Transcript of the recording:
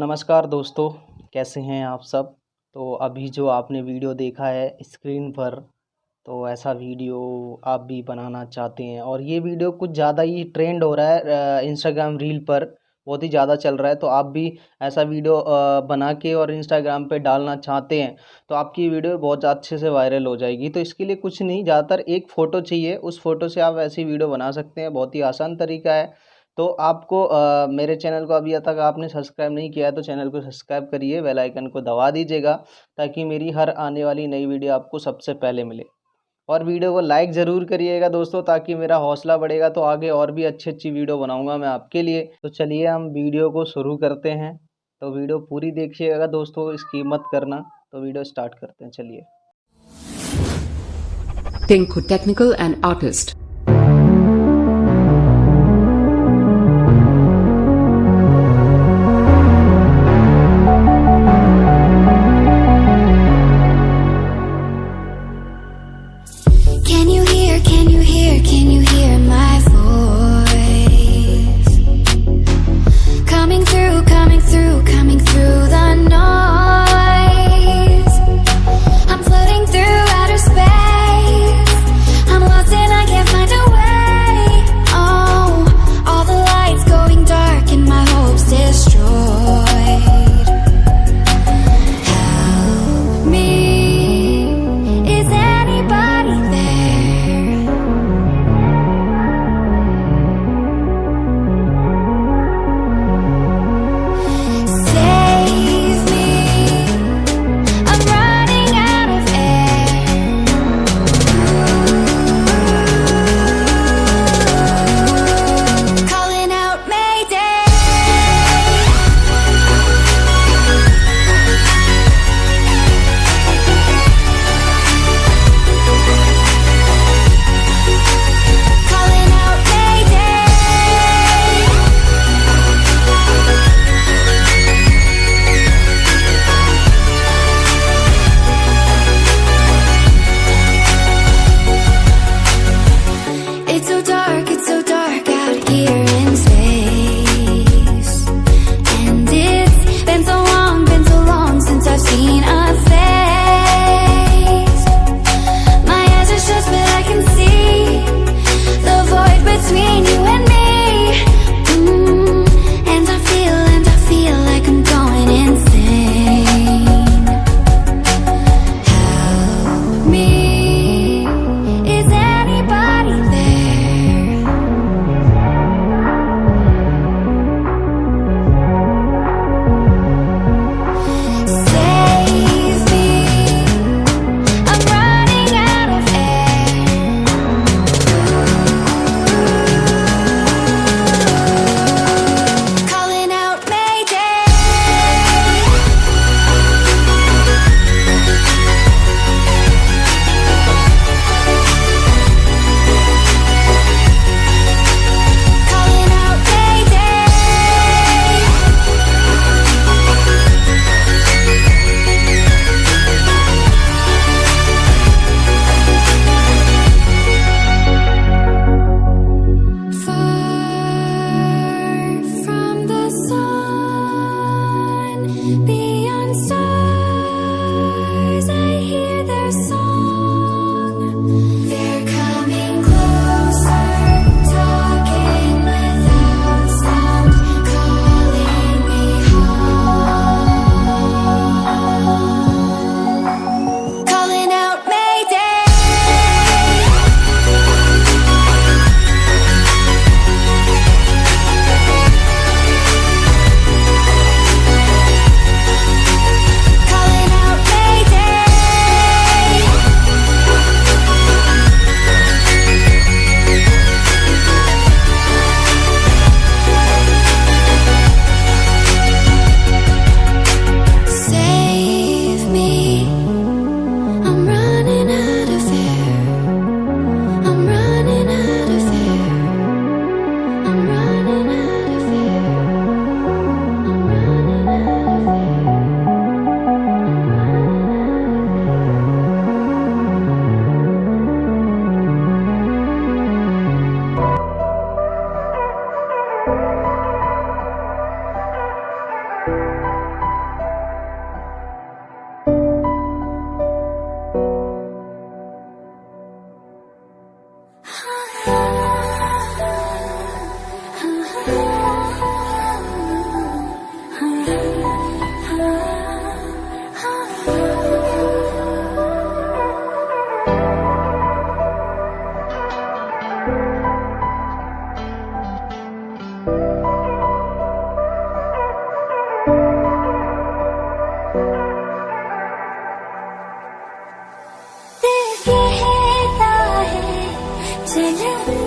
नमस्कार दोस्तों, कैसे हैं आप सब। तो अभी जो आपने वीडियो देखा है स्क्रीन पर, तो ऐसा वीडियो आप भी बनाना चाहते हैं और ये वीडियो कुछ ज़्यादा ही ट्रेंड हो रहा है इंस्टाग्राम रील पर, बहुत ही ज़्यादा चल रहा है। तो आप भी ऐसा वीडियो बना के और इंस्टाग्राम पे डालना चाहते हैं तो आपकी वीडियो बहुत अच्छे से वायरल हो जाएगी। तो इसके लिए कुछ नहीं, ज़्यादातर एक फ़ोटो चाहिए, उस फ़ोटो से आप ऐसी वीडियो बना सकते हैं। बहुत ही आसान तरीका है। तो आपको मेरे चैनल को अभी तक आपने सब्सक्राइब नहीं किया है तो चैनल को सब्सक्राइब करिए, बेल आइकन को दबा दीजिएगा ताकि मेरी हर आने वाली नई वीडियो आपको सबसे पहले मिले। और वीडियो को लाइक ज़रूर करिएगा दोस्तों, ताकि मेरा हौसला बढ़ेगा तो आगे और भी अच्छी अच्छी वीडियो बनाऊंगा मैं आपके लिए। तो चलिए हम वीडियो को शुरू करते हैं। तो वीडियो पूरी देखिएगा दोस्तों, इसकी मत करना। तो वीडियो स्टार्ट करते हैं, चलिए। Tinku technical and artist. Can you hear my voice? Coming through the noise. I'm floating through outer space. I'm lost and I can't find singing.